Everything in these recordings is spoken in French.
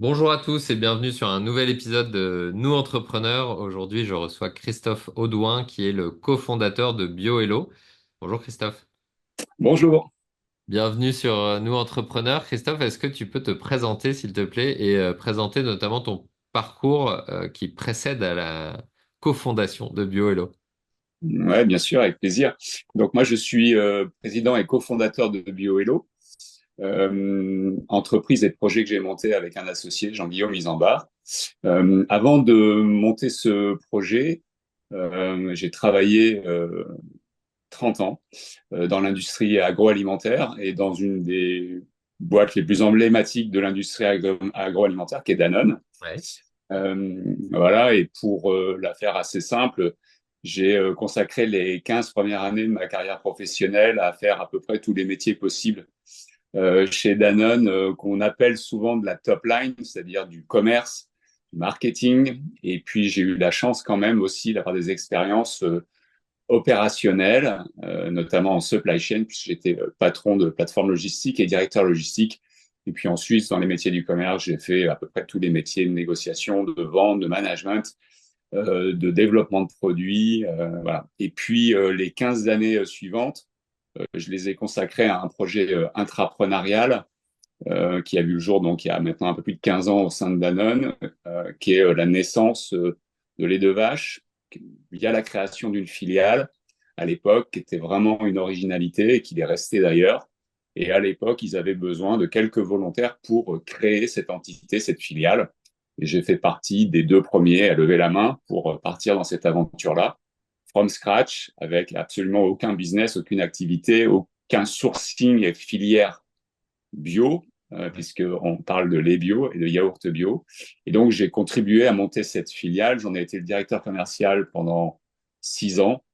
Bonjour à tous et bienvenue sur un nouvel épisode de Nous Entrepreneurs. Aujourd'hui, je reçois Christophe Audouin qui est le cofondateur de BioHello. Bonjour Christophe. Bonjour. Bienvenue sur Nous Entrepreneurs. Christophe, est-ce que tu peux te présenter s'il te plaît et présenter notamment ton parcours qui précède à la cofondation de BioHello? Ouais, bien sûr, avec plaisir. Donc moi, je suis président et cofondateur de BioHello, entreprise et projet que j'ai monté avec un associé, Jean-Guillaume Isambard. Avant de monter ce projet, j'ai travaillé 30 ans dans l'industrie agroalimentaire et dans une des boîtes les plus emblématiques de l'industrie agroalimentaire, qui est Danone. Ouais. Voilà, et pour la faire assez simple, j'ai consacré les 15 premières années de ma carrière professionnelle à faire à peu près tous les métiers possibles chez Danone, qu'on appelle souvent de la top line, c'est-à-dire du commerce, du marketing. Et puis j'ai eu la chance quand même aussi d'avoir des expériences opérationnelles, notamment en supply chain, puisque j'étais patron de plateforme logistique et directeur logistique. Et puis ensuite, dans les métiers du commerce, j'ai fait à peu près tous les métiers de négociation, de vente, de management, de développement de produits. Voilà. Et puis les 15 années suivantes, je les ai consacrées à un projet intrapreneurial qui a vu le jour donc il y a maintenant un peu plus de 15 ans au sein de Danone, qui est la naissance de lait de vache via la création d'une filiale à l'époque, qui était vraiment une originalité et qui est restée d'ailleurs. Et à l'époque, ils avaient besoin de quelques volontaires pour créer cette entité, cette filiale. Et j'ai fait partie des deux premiers à lever la main pour partir dans cette aventure-là, from scratch, avec absolument aucun business, aucune activité, aucun sourcing et filière bio, Ouais. puisqu'on parle de lait bio et de yaourt bio. Et donc, j'ai contribué à monter cette filiale. J'en ai été le directeur commercial pendant 6 ans.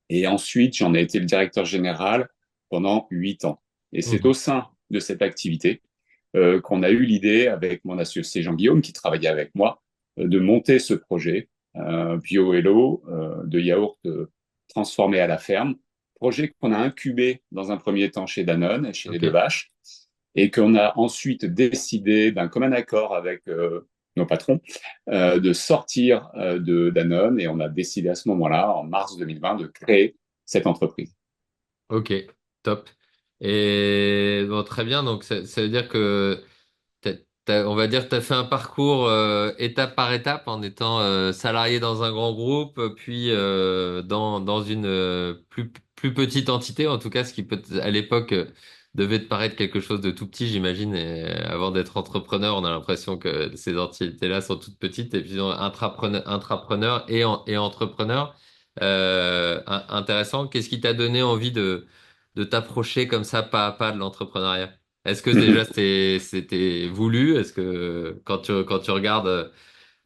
Et ensuite, j'en ai été le directeur général pendant 8 ans. Et c'est au Mhm. sein de cette activité qu'on a eu l'idée, avec mon associé Jean-Guillaume, qui travaillait avec moi, de monter ce projet Bio de yaourt transformé à la ferme. Projet qu'on a incubé dans un premier temps chez Danone et chez les Ok. deux vaches, et qu'on a ensuite décidé d'un commun accord avec nos patrons de sortir de Danone, et on a décidé à ce moment-là, en mars 2020, de créer cette entreprise. Ok. Top. Et bon, très bien. Donc ça veut dire que on va dire que tu as fait un parcours étape par étape en étant salarié dans un grand groupe, puis dans une plus petite entité, en tout cas, ce qui peut à l'époque devait te paraître quelque chose de tout petit, j'imagine. Et avant d'être entrepreneur, on a l'impression que ces entités-là sont toutes petites. Et puis intrapreneur et entrepreneur. Intéressant. Qu'est-ce qui t'a donné envie de t'approcher comme ça pas à pas de l'entrepreneuriat? Est-ce que déjà c'était voulu? Est-ce que quand tu regardes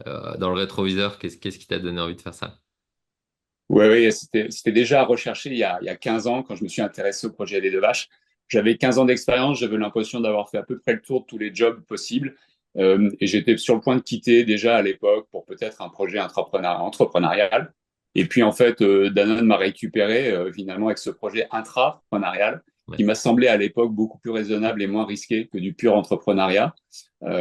dans le rétroviseur, qu'est-ce qui t'a donné envie de faire ça? Oui, oui, c'était déjà recherché il y a 15 ans quand je me suis intéressé au projet des deux vaches. J'avais 15 ans d'expérience, j'avais l'impression d'avoir fait à peu près le tour de tous les jobs possibles. Et j'étais sur le point de quitter déjà à l'époque pour peut-être un projet entrepreneurial. Et puis en fait, Danone m'a récupéré finalement avec ce projet intrapreneurial Ouais. qui m'a semblé à l'époque beaucoup plus raisonnable et moins risqué que du pur entrepreneuriat,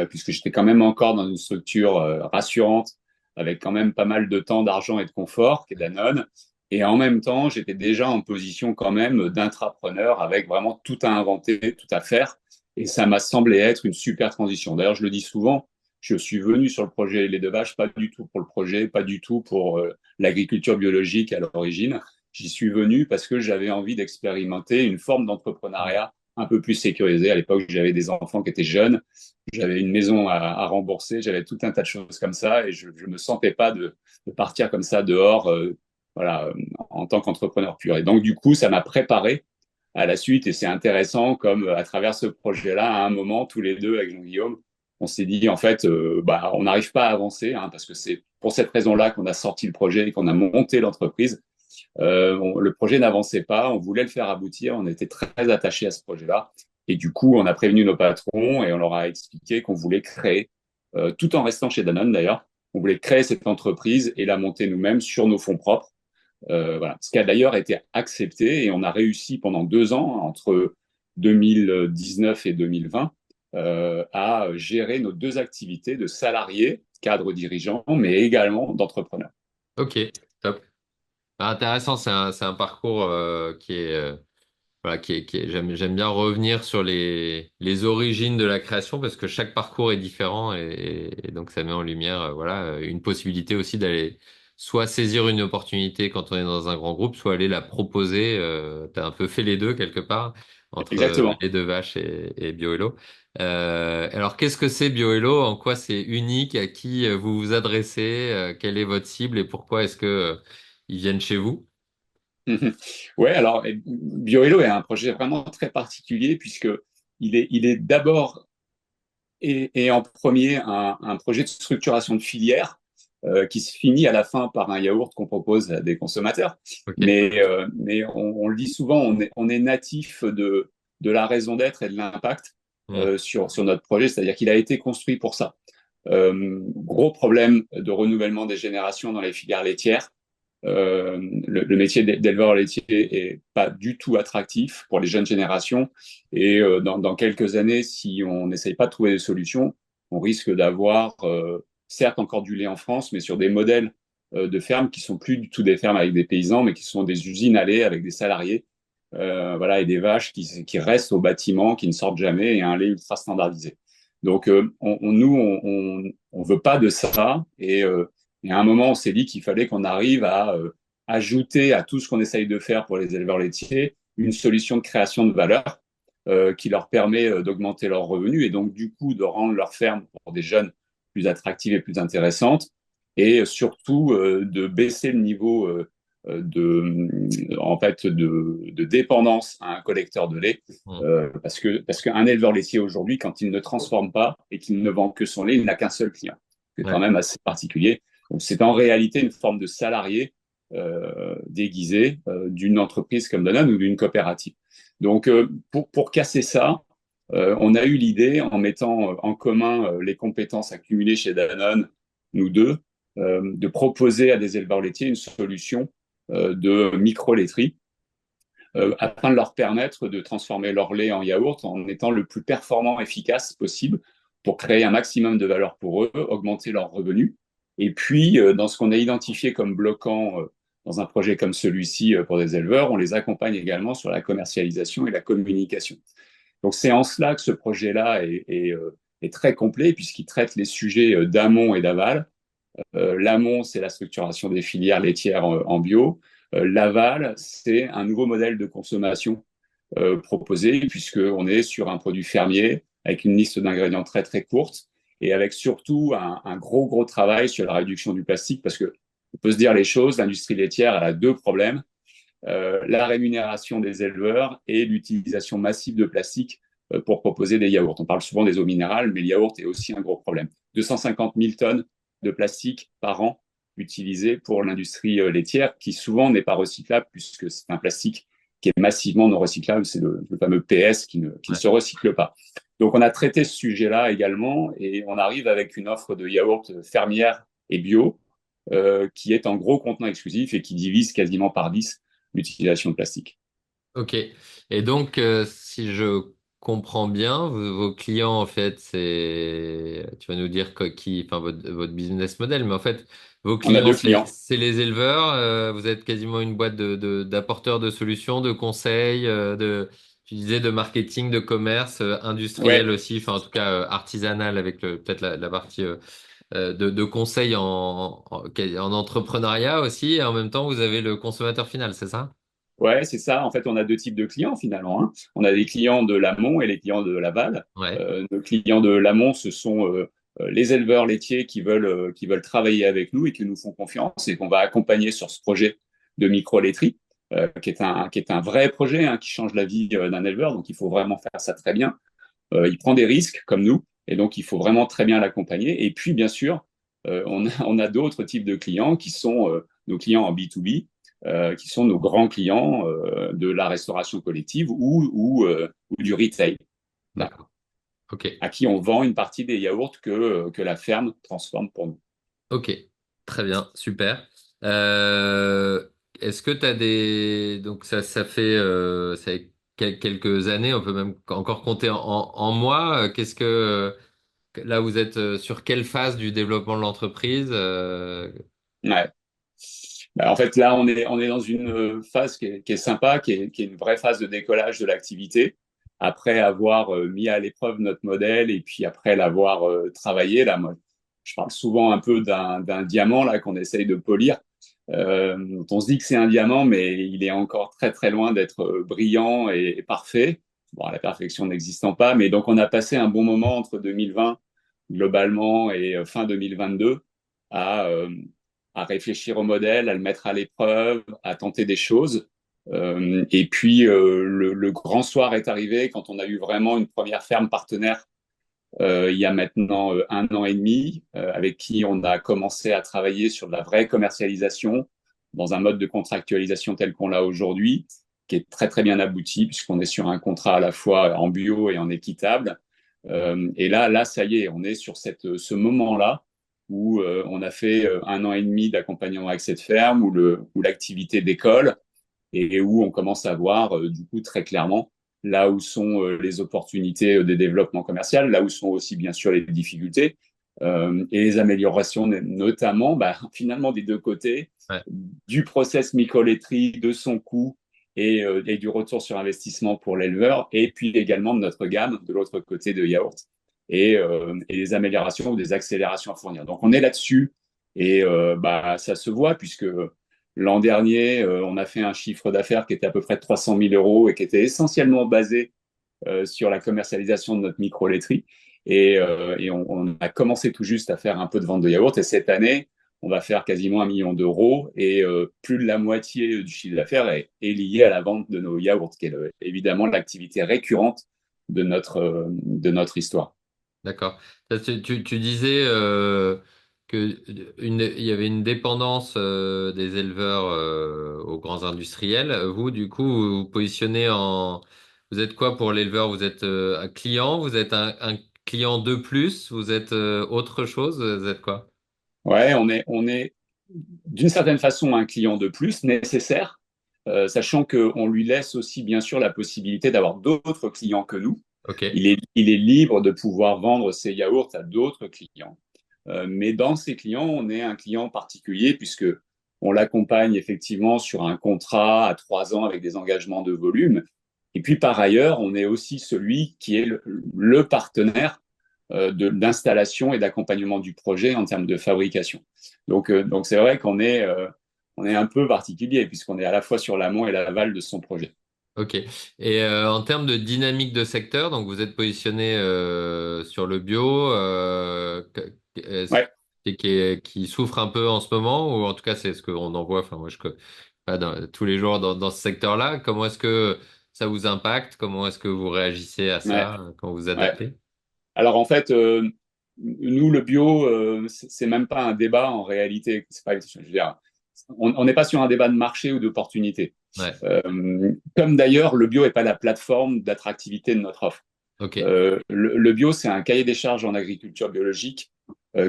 puisque j'étais quand même encore dans une structure rassurante avec quand même pas mal de temps, d'argent et de confort, qui est Danone. Et en même temps, j'étais déjà en position quand même d'intrapreneur avec vraiment tout à inventer, tout à faire. Et ça m'a semblé être une super transition. D'ailleurs, je le dis souvent, je suis venu sur le projet Les Deux Vaches, pas du tout pour le projet, pas du tout pour l'agriculture biologique à l'origine. J'y suis venu parce que j'avais envie d'expérimenter une forme d'entrepreneuriat un peu plus sécurisé. À l'époque, j'avais des enfants qui étaient jeunes, j'avais une maison à rembourser, j'avais tout un tas de choses comme ça, et je me sentais pas de partir comme ça dehors, voilà, en tant qu'entrepreneur pur. Et donc du coup, ça m'a préparé à la suite, et c'est intéressant comme à travers ce projet-là, à un moment, tous les deux avec Jean-Guillaume, on s'est dit en fait, bah, on n'arrive pas à avancer, hein, parce que c'est pour cette raison-là qu'on a sorti le projet et qu'on a monté l'entreprise. Le projet n'avançait pas, on voulait le faire aboutir, on était très attachés à ce projet-là. Et du coup, on a prévenu nos patrons et on leur a expliqué qu'on voulait créer, tout en restant chez Danone d'ailleurs, on voulait créer cette entreprise et la monter nous-mêmes sur nos fonds propres. Voilà. Ce qui a d'ailleurs été accepté, et on a réussi pendant 2 ans, entre 2019 et 2020, à gérer nos deux activités de salariés, cadre dirigeant, mais également d'entrepreneurs. Ok, top. Intéressant, c'est un parcours qui est, voilà, j'aime bien revenir sur les origines de la création parce que chaque parcours est différent et donc ça met en lumière, voilà, une possibilité aussi d'aller soit saisir une opportunité quand on est dans un grand groupe, soit aller la proposer. T'as un peu fait les deux quelque part entre Exactement. les deux vaches et BioHello. Alors qu'est-ce que c'est BioHello? En quoi c'est unique? À qui vous vous adressez? Quelle est votre cible et pourquoi est-ce que ils viennent chez vous? Ouais, alors BioHello est un projet vraiment très particulier puisque il est d'abord et en premier un projet de structuration de filière qui se finit à la fin par un yaourt qu'on propose à des consommateurs. Ok. Mais on le dit souvent, on est natif de la raison d'être et de l'impact Hmm. sur notre projet, c'est-à-dire qu'il a été construit pour ça. Gros problème de renouvellement des générations dans les filières laitières. Le métier d'éleveur laitier est pas du tout attractif pour les jeunes générations. Et dans quelques années, si on n'essaye pas de trouver des solutions, on risque d'avoir, certes, encore du lait en France, mais sur des modèles de fermes qui sont plus du tout des fermes avec des paysans, mais qui sont des usines à lait avec des salariés, voilà, et des vaches qui restent au bâtiment, qui ne sortent jamais, et un lait ultra standardisé. Donc, nous, on veut pas de ça. Et à un moment, on s'est dit qu'il fallait qu'on arrive à ajouter à tout ce qu'on essaye de faire pour les éleveurs laitiers une solution de création de valeur qui leur permet d'augmenter leurs revenus et donc du coup de rendre leur ferme pour des jeunes plus attractives et plus intéressantes et surtout de baisser le niveau en fait de dépendance à un collecteur de lait Hmm. parce qu'un éleveur laitier aujourd'hui, quand il ne transforme pas et qu'il ne vend que son lait, il n'a qu'un seul client. C'est quand Ouais. même assez particulier. Donc, c'est en réalité une forme de salarié déguisé d'une entreprise comme Danone ou d'une coopérative. Donc, pour casser ça, on a eu l'idée, en mettant en commun les compétences accumulées chez Danone, nous deux, de proposer à des éleveurs laitiers une solution de micro-laiterie afin de leur permettre de transformer leur lait en yaourt en étant le plus performant et efficace possible pour créer un maximum de valeur pour eux, augmenter leurs revenus. Et puis, dans ce qu'on a identifié comme bloquant dans un projet comme celui-ci pour des éleveurs, on les accompagne également sur la commercialisation et la communication. Donc, c'est en cela que ce projet-là est très complet puisqu'il traite les sujets d'amont et d'aval. L'amont, c'est la structuration des filières laitières en bio. L'aval, c'est un nouveau modèle de consommation proposé, puisqu'on est sur un produit fermier avec une liste d'ingrédients très très courte et avec surtout un gros travail sur la réduction du plastique, parce que on peut se dire les choses, l'industrie laitière elle a deux problèmes, la rémunération des éleveurs et l'utilisation massive de plastique pour proposer des yaourts. On parle souvent des eaux minérales, mais le yaourt est aussi un gros problème. 250 000 tonnes de plastique par an utilisé pour l'industrie laitière, qui souvent n'est pas recyclable, puisque c'est un plastique qui est massivement non recyclable, c'est le fameux PS qui ne Ouais. se recycle pas. Donc on a traité ce sujet-là également, et on arrive avec une offre de yaourt fermière et bio, qui est en gros contenant exclusif et qui divise quasiment par 10 l'utilisation de plastique. Ok. Et donc, si je comprends bien, vos clients, en fait, tu vas nous dire enfin, votre business model, mais en fait, vos On a clients, deux clients. c'est les éleveurs. Vous êtes quasiment une boîte d'apporteurs de solutions, de conseils, tu disais de marketing, de commerce, industriel Ouais, aussi, enfin, en tout cas, artisanal avec peut-être la partie de conseils en entrepreneuriat aussi. Et en même temps, vous avez le consommateur final, c'est ça? ouais, c'est ça. En fait, on a deux types de clients finalement, hein. On a des clients de l'amont et les clients de l'aval. Ouais. Nos clients de l'amont, ce sont les éleveurs laitiers qui veulent travailler avec nous et qui nous font confiance et qu'on va accompagner sur ce projet de micro-laiterie, qui est un vrai projet hein, qui change la vie d'un éleveur. Donc, il faut vraiment faire ça très bien. Il prend des risques comme nous et donc il faut vraiment très bien l'accompagner. Et puis, bien sûr, on a d'autres types de clients qui sont nos clients en B2B qui sont nos grands clients de la restauration collective ou du retail, là, D'accord. Ok. à qui on vend une partie des yaourts que la ferme transforme pour nous. Ok, très bien, super. Euh, Est-ce que tu as des... Donc ça fait quelques années, on peut même encore compter en mois. Qu'est-ce que là vous êtes sur quelle phase du développement de l'entreprise? Ouais. Bah, en fait, là, on est dans une phase qui est sympa, qui est une vraie phase de décollage de l'activité. Après avoir mis à l'épreuve notre modèle et puis après l'avoir travaillé, là, moi, je parle souvent un peu d'un diamant là qu'on essaye de polir. On se dit que c'est un diamant, mais il est encore très très loin d'être brillant et parfait. Bon, la perfection n'existant pas, mais donc on a passé un bon moment entre 2020 globalement et fin 2022 à à réfléchir au modèle, à le mettre à l'épreuve, à tenter des choses. Et puis le grand soir est arrivé quand on a eu vraiment une première ferme partenaire il y a maintenant 1 an et demi, avec qui on a commencé à travailler sur de la vraie commercialisation dans un mode de contractualisation tel qu'on l'a aujourd'hui, qui est très très bien abouti puisqu'on est sur un contrat à la fois en bio et en équitable. Et là, ça y est, on est sur ce moment-là où on a fait 1 an et demi d'accompagnement avec cette ferme, où l'activité décolle et où on commence à voir du coup très clairement là où sont les opportunités des développements commerciaux, là où sont aussi bien sûr les difficultés et les améliorations, notamment bah, finalement des deux côtés, Ouais. du process microletterie, de son coût et du retour sur investissement pour l'éleveur, et puis également de notre gamme de l'autre côté de yaourt et des améliorations ou des accélérations à fournir. Donc on est là-dessus et bah, ça se voit puisque l'an dernier, on a fait un chiffre d'affaires qui était à peu près de 300 000 euros et qui était essentiellement basé sur la commercialisation de notre micro-laiterie. Et on a commencé tout juste à faire un peu de vente de yaourt. Et cette année, on va faire quasiment 1 million d'euros et plus de la moitié du chiffre d'affaires est lié à la vente de nos yaourts, qui est évidemment l'activité récurrente de notre histoire. D'accord. Tu disais que il y avait une dépendance des éleveurs aux grands industriels. Vous, du coup, vous vous positionnez en... Vous êtes quoi pour l'éleveur? Vous êtes un client? Vous êtes un client de plus? Vous êtes autre chose? Vous êtes quoi? Ouais, on est d'une certaine façon un client de plus nécessaire, sachant qu'on lui laisse aussi bien sûr la possibilité d'avoir d'autres clients que nous. Ok. Il est libre de pouvoir vendre ses yaourts à d'autres clients. Mais dans ces clients, on est un client particulier puisque on l'accompagne effectivement sur un contrat à 3 ans avec des engagements de volume. Et puis par ailleurs, on est aussi celui qui est le partenaire d'installation et d'accompagnement du projet en termes de fabrication. Donc c'est vrai on est un peu particulier puisqu'on est à la fois sur l'amont et l'aval de son projet. Ok. Et en termes de dynamique de secteur, donc vous êtes positionné sur le bio, est-ce Ouais, qui souffre un peu en ce moment, ou en tout cas c'est ce qu'on en voit. Enfin, moi je pas tous les jours dans ce secteur-là. Comment est-ce que ça vous impacte? Comment est-ce que vous réagissez à ouais, ça? Comment vous ouais. adaptez? Alors en fait, nous le bio, c'est même pas un débat en réalité. C'est pas, je veux dire, on n'est pas sur un débat de marché ou d'opportunité. Ouais. Comme d'ailleurs, le bio n'est pas la plateforme d'attractivité de notre offre. Ok. Le bio, c'est un cahier des charges en agriculture biologique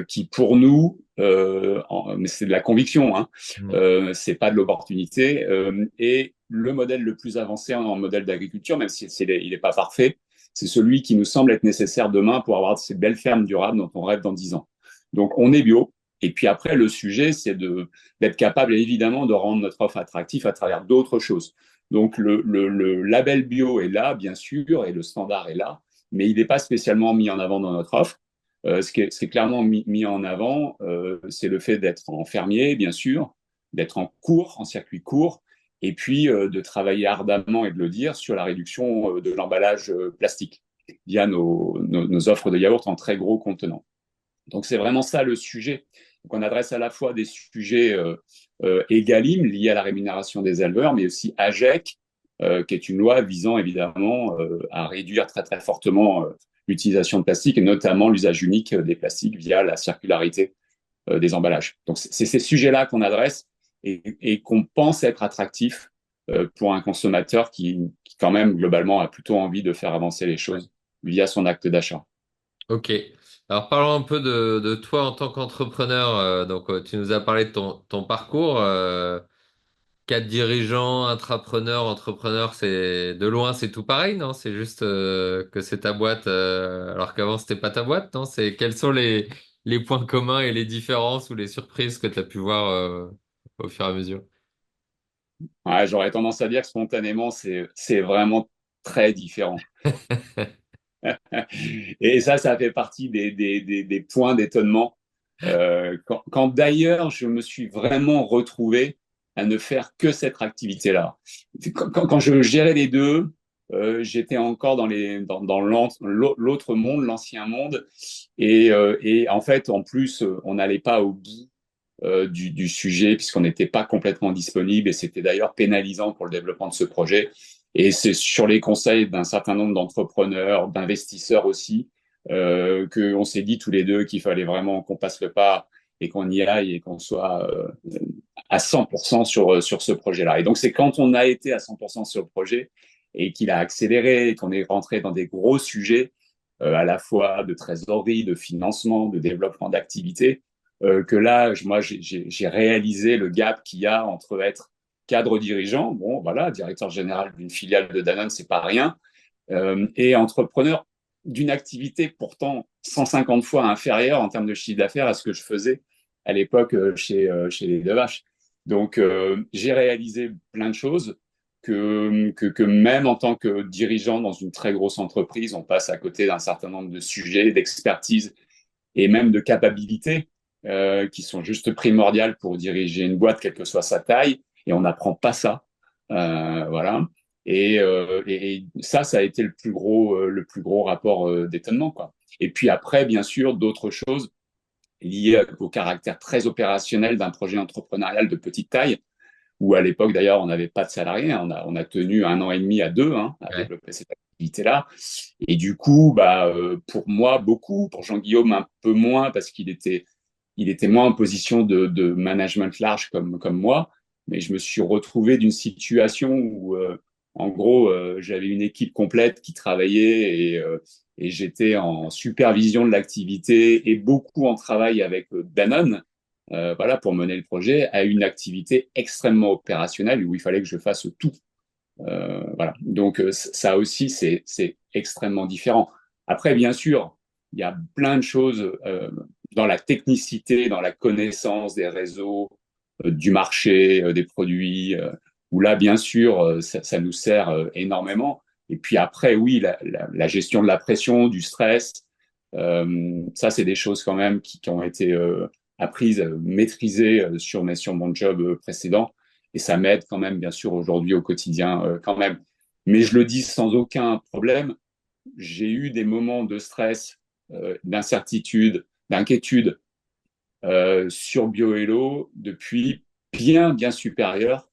qui, pour nous, mais c'est de la conviction, hein, Hmm. c'est pas de l'opportunité, et le modèle le plus avancé en modèle d'agriculture, même si il n'est pas parfait, c'est celui qui nous semble être nécessaire demain pour avoir ces belles fermes durables dont on rêve dans 10 ans. Donc, on est bio. Et puis après, le sujet, c'est d'être capable, évidemment, de rendre notre offre attractive à travers d'autres choses. Donc, le label bio est là, bien sûr, et le standard est là, mais il n'est pas spécialement mis en avant dans notre offre. Ce qui est clairement mis en avant, c'est le fait d'être en fermier, bien sûr, d'être en cours, en circuit court, et puis de travailler ardemment et de le dire sur la réduction de l'emballage plastique via nos offres de yaourt en très gros contenants. Donc c'est vraiment ça le sujet. Donc on adresse à la fois des sujets EGalim liés à la rémunération des éleveurs, mais aussi AGEC, qui est une loi visant évidemment à réduire très très fortement l'utilisation de plastique et notamment l'usage unique des plastiques via la circularité des emballages. Donc c'est ces sujets-là qu'on adresse et qu'on pense être attractifs pour un consommateur qui quand même globalement a plutôt envie de faire avancer les choses via son acte d'achat. Ok. Alors parlons un peu de toi en tant qu'entrepreneur. Donc tu nous as parlé de ton parcours. quatre dirigeants, intrapreneurs, entrepreneurs, c'est de loin, c'est tout pareil, non? C'est juste que c'est ta boîte, alors qu'avant c'était pas ta boîte, non? C'est quels sont les points communs et les différences ou les surprises que tu as pu voir au fur et à mesure? Ouais, j'aurais tendance à dire que spontanément, c'est vraiment très différent. Et ça fait partie des points d'étonnement. Quand d'ailleurs, je me suis vraiment retrouvé à ne faire que cette activité-là. Quand je gérais les deux, j'étais encore dans l'autre monde, l'ancien monde. Et en fait, en plus, on n'allait pas au bout du sujet puisqu'on n'était pas complètement disponible et c'était d'ailleurs pénalisant pour le développement de ce projet. Et c'est sur les conseils d'un certain nombre d'entrepreneurs, d'investisseurs aussi, qu'on s'est dit tous les deux qu'il fallait vraiment qu'on passe le pas et qu'on y aille et qu'on soit à 100% sur ce projet-là. Et donc, c'est quand on a été à 100% sur le projet et qu'il a accéléré et qu'on est rentré dans des gros sujets, à la fois de trésorerie, de financement, de développement d'activités, que là, moi, j'ai réalisé le gap qu'il y a entre être cadre dirigeant, bon, voilà, directeur général d'une filiale de Danone, c'est pas rien, et entrepreneur d'une activité pourtant 150 fois inférieure en termes de chiffre d'affaires à ce que je faisais à l'époque chez les Deux Vaches. Donc, j'ai réalisé plein de choses que même en tant que dirigeant dans une très grosse entreprise, on passe à côté d'un certain nombre de sujets, d'expertise et même de capacités qui sont juste primordiales pour diriger une boîte, quelle que soit sa taille, et on n'apprend pas ça. Voilà. Et ça a été le plus gros rapport d'étonnement, quoi. Et puis après, bien sûr, d'autres choses liées au caractère très opérationnel d'un projet entrepreneurial de petite taille, où à l'époque, d'ailleurs, on n'avait pas de salariés. On a tenu 1 an et demi à deux à Ouais. développer cette activité-là. Et du coup, pour moi, beaucoup, pour Jean-Guillaume, un peu moins, parce il était moins en position de management large comme moi. Mais je me suis retrouvé d'une situation où, en gros, j'avais une équipe complète qui travaillait et j'étais en supervision de l'activité et beaucoup en travail avec Danone, voilà, pour mener le projet, à une activité extrêmement opérationnelle où il fallait que je fasse tout. Voilà. Donc ça aussi, c'est extrêmement différent. Après, bien sûr, il y a plein de choses dans la technicité, dans la connaissance des réseaux, du marché, des produits, où là, bien sûr, ça nous sert énormément. Et puis après, oui, la gestion de la pression, du stress, ça, c'est des choses quand même qui ont été apprises, maîtrisées sur mon job précédent. Et ça m'aide quand même, bien sûr, aujourd'hui au quotidien, quand même. Mais je le dis sans aucun problème, j'ai eu des moments de stress, d'incertitude, d'inquiétude sur BioHello depuis bien supérieur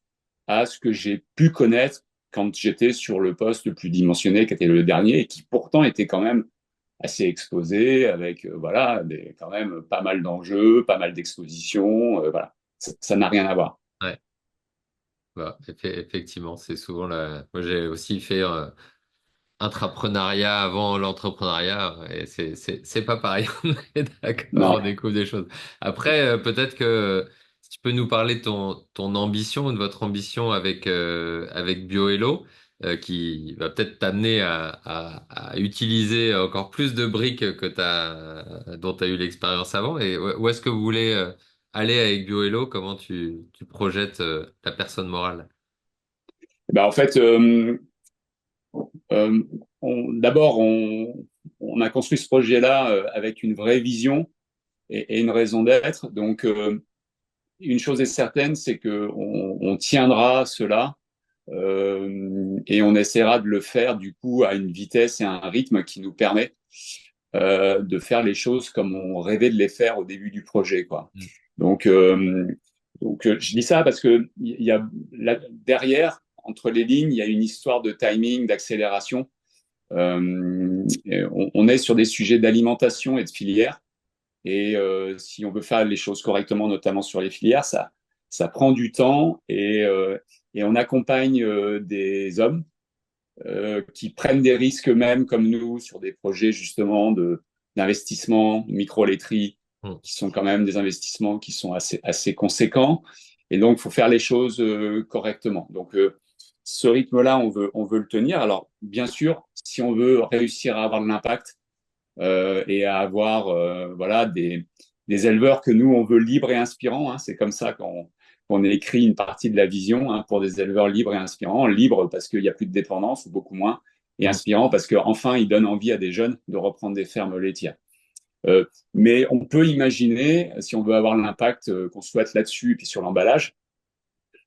à ce que j'ai pu connaître quand j'étais sur le poste le plus dimensionné, qui était le dernier, et qui pourtant était quand même assez exposé, avec voilà, quand même pas mal d'enjeux, pas mal d'expositions. Voilà, ça n'a rien à voir. Ouais. Bah, effectivement, c'est souvent la. Moi, j'ai aussi fait intrapreneuriat avant l'entrepreneuriat et c'est pas pareil. On est d'accord, on Non. découvre des choses. Après, peut-être que si tu peux nous parler de ton ambition, de votre ambition avec BioHello, qui va peut-être t'amener à utiliser encore plus de briques dont tu as eu l'expérience avant. Et où est-ce que vous voulez aller avec BioHello? Comment tu projettes la personne morale? En fait, euh, d'abord, on a construit ce projet-là avec une vraie vision et une raison d'être. Donc, une chose est certaine, c'est on tiendra cela et on essaiera de le faire du coup à une vitesse et à un rythme qui nous permet de faire les choses comme on rêvait de les faire au début du projet, quoi. Mm. Donc, je dis ça parce que il y a derrière, entre les lignes, il y a une histoire de timing, d'accélération. On est sur des sujets d'alimentation et de filière. Et si on veut faire les choses correctement, notamment sur les filières, ça prend du temps et on accompagne des hommes qui prennent des risques eux-mêmes comme nous sur des projets justement d'investissement, micro-laiterie, Mm. qui sont quand même des investissements qui sont assez conséquents. Et donc, il faut faire les choses correctement. Donc, ce rythme-là, on veut le tenir. Alors, bien sûr, si on veut réussir à avoir de l'impact et à avoir voilà, des éleveurs que nous, on veut libres et inspirants, hein, c'est comme ça qu'on écrit une partie de la vision hein, pour des éleveurs libres et inspirants. Libres parce qu'il n'y a plus de dépendance ou beaucoup moins, et Mm. inspirants parce qu'enfin, ils donnent envie à des jeunes de reprendre des fermes laitières. Euh, mais on peut imaginer, si on veut avoir l'impact qu'on souhaite là-dessus, et puis sur l'emballage,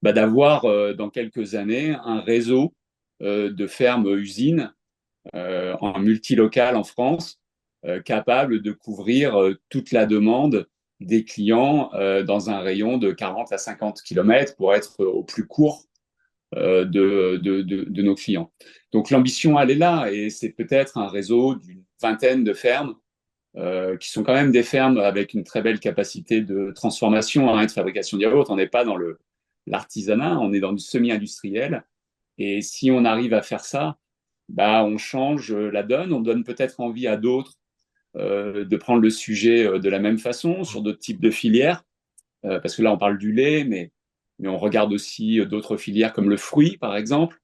bah, d'avoir dans quelques années un réseau de fermes-usines en multilocal en France, capable de couvrir toute la demande des clients dans un rayon de 40 à 50 km pour être au plus court de nos clients. Donc l'ambition, elle est là, et c'est peut-être un réseau d'une vingtaine de fermes qui sont quand même des fermes avec une très belle capacité de transformation hein, et de fabrication de yaourt. On n'est pas dans l'artisanat, on est dans du semi-industriel. Et si on arrive à faire ça, bah, on change la donne, on donne peut-être envie à d'autres de prendre le sujet de la même façon sur d'autres types de filières, parce que là on parle du lait, mais on regarde aussi d'autres filières comme le fruit par exemple,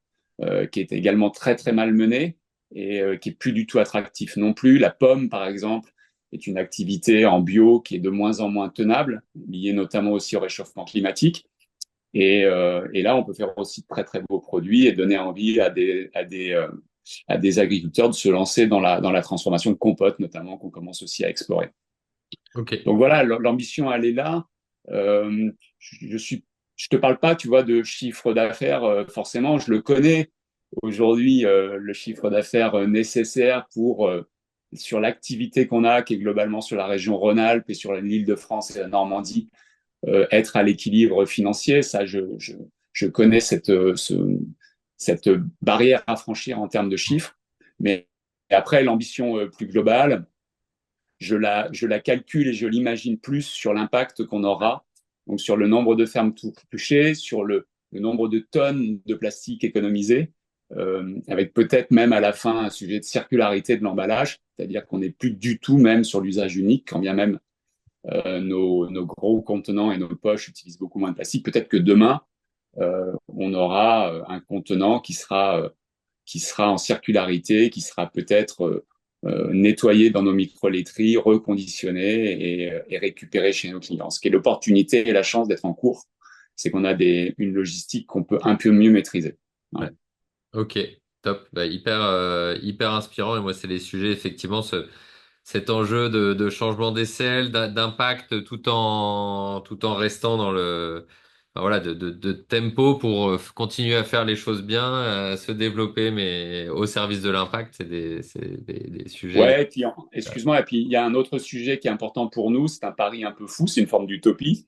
qui est également très très mal mené et qui est plus du tout attractif non plus. La pomme par exemple est une activité en bio qui est de moins en moins tenable, liée notamment aussi au réchauffement climatique. Et là, on peut faire aussi de très très beaux produits et donner envie à des agriculteurs de se lancer dans la transformation de compote, notamment, qu'on commence aussi à explorer. Ok. Donc voilà, l'ambition, elle est là. Je suis, je te parle pas, tu vois, de chiffre d'affaires, forcément, je le connais. Aujourd'hui, le chiffre d'affaires nécessaire pour, sur l'activité qu'on a, qui est globalement sur la région Rhône-Alpes et sur l'Île-de-France et la Normandie, être à l'équilibre financier, ça, je connais cette barrière à franchir en termes de chiffres. Mais après, l'ambition plus globale, je la calcule et je l'imagine plus sur l'impact qu'on aura, donc sur le nombre de fermes touchées, sur le nombre de tonnes de plastique économisées, avec peut-être même à la fin un sujet de circularité de l'emballage, c'est-à-dire qu'on n'est plus du tout même sur l'usage unique, quand bien même nos gros contenants et nos poches utilisent beaucoup moins de plastique. Peut-être que demain, on aura un contenant qui sera en circularité, qui sera peut-être nettoyé dans nos micro-laiteries, reconditionné et récupéré chez nos clients. Ce qui est l'opportunité et la chance d'être en cours, c'est qu'on a une logistique qu'on peut un peu mieux maîtriser. Ouais. Voilà. Ok, top. Bah, hyper inspirant. Et moi, c'est les sujets, effectivement, cet enjeu de changement d'aisselle, d'impact, tout en restant dans enfin, voilà, de tempo pour continuer à faire les choses bien, se développer, mais au service de l'impact. Des sujets. Ouais, et puis, excuse-moi, et puis il y a un autre sujet qui est important pour nous, c'est un pari un peu fou, c'est une forme d'utopie.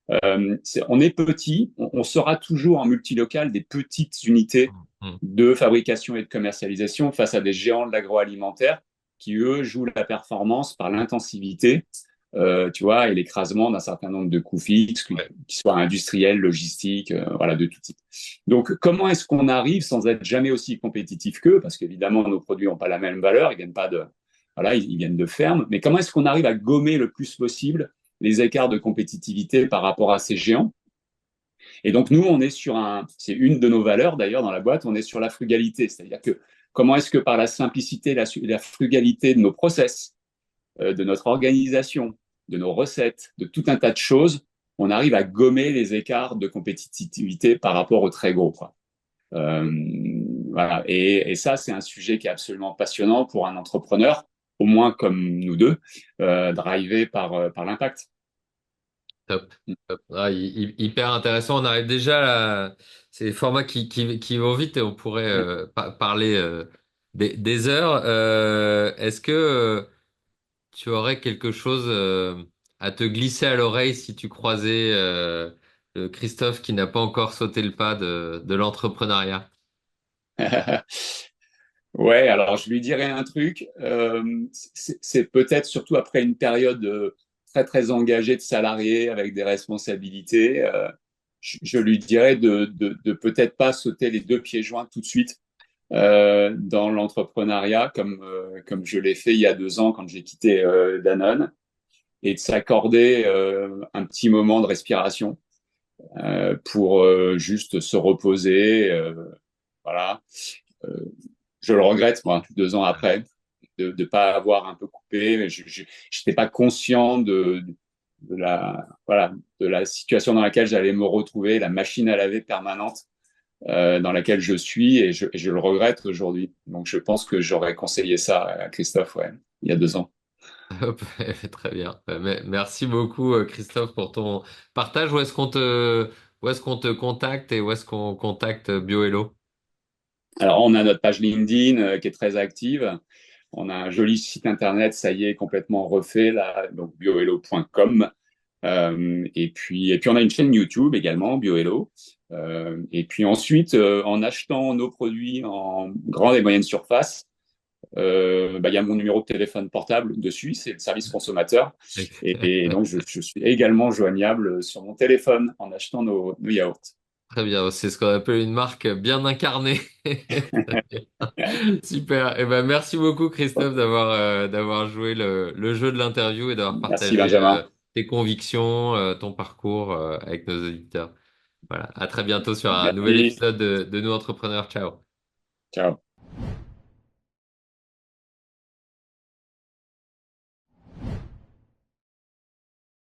On est petit, on sera toujours en multilocal des petites unités Mm. de fabrication et de commercialisation face à des géants de l'agroalimentaire qui, eux, jouent la performance par l'intensivité, tu vois, et l'écrasement d'un certain nombre de coûts fixes, Ouais. qu'ils soient industriels, logistiques, voilà, de tout type. Donc, comment est-ce qu'on arrive sans être jamais aussi compétitif qu'eux? Parce qu'évidemment, nos produits n'ont pas la même valeur, ils viennent pas de, voilà, ils viennent de fermes. Mais comment est-ce qu'on arrive à gommer le plus possible les écarts de compétitivité par rapport à ces géants? Et donc, nous, on est sur c'est une de nos valeurs d'ailleurs dans la boîte, on est sur la frugalité. C'est-à-dire que comment est-ce que par la simplicité, la frugalité de nos process, de notre organisation, de nos recettes, de tout un tas de choses, on arrive à gommer les écarts de compétitivité par rapport aux très gros, quoi. Euh, voilà. Et ça, c'est un sujet qui est absolument passionnant pour un entrepreneur, au moins comme nous deux, drivé par l'impact. Top. Top. Ah, hyper intéressant. On arrive déjà à... C'est des formats qui vont vite et on pourrait parler des heures. Est-ce que tu aurais quelque chose à te glisser à l'oreille si tu croisais Christophe qui n'a pas encore sauté le pas de l'entrepreneuriat? Ouais, alors je lui dirais un truc. C'est peut-être surtout après une période très très engagée de salarié avec des responsabilités. Je lui dirais de peut-être pas sauter les deux pieds joints tout de suite dans l'entrepreneuriat comme je l'ai fait il y a 2 ans quand j'ai quitté Danone et de s'accorder un petit moment de respiration pour juste se reposer. Voilà. Euh, je le regrette, moi, 2 ans après, de ne pas avoir un peu coupé. Mais je n'étais pas conscient voilà, de la situation dans laquelle j'allais me retrouver, la machine à laver permanente dans laquelle je suis, et je le regrette aujourd'hui. Donc, je pense que j'aurais conseillé ça à Christophe, ouais, il y a 2 ans. Hop, très bien. Merci beaucoup, Christophe, pour ton partage. Où est-ce qu'on te contacte et où est-ce qu'on contacte BioHello? Alors, on a notre page LinkedIn qui est très active. On a un joli site internet, ça y est, complètement refait, là, donc biohello.com. Et puis, on a une chaîne YouTube également, BioHello. Et puis ensuite, en achetant nos produits en grande et moyenne surface, il y a mon numéro de téléphone portable dessus, c'est le service consommateur. Et donc, je suis également joignable sur mon téléphone en achetant nos yaourts. Très bien, c'est ce qu'on appelle une marque bien incarnée. Très bien. Super. Eh ben, merci beaucoup, Christophe, d'avoir joué le jeu de l'interview et d'avoir Merci partagé Benjamin. tes convictions, ton parcours avec nos auditeurs. Voilà. À très bientôt sur un nouvel Merci. épisode de Nous Entrepreneurs. Ciao. Ciao.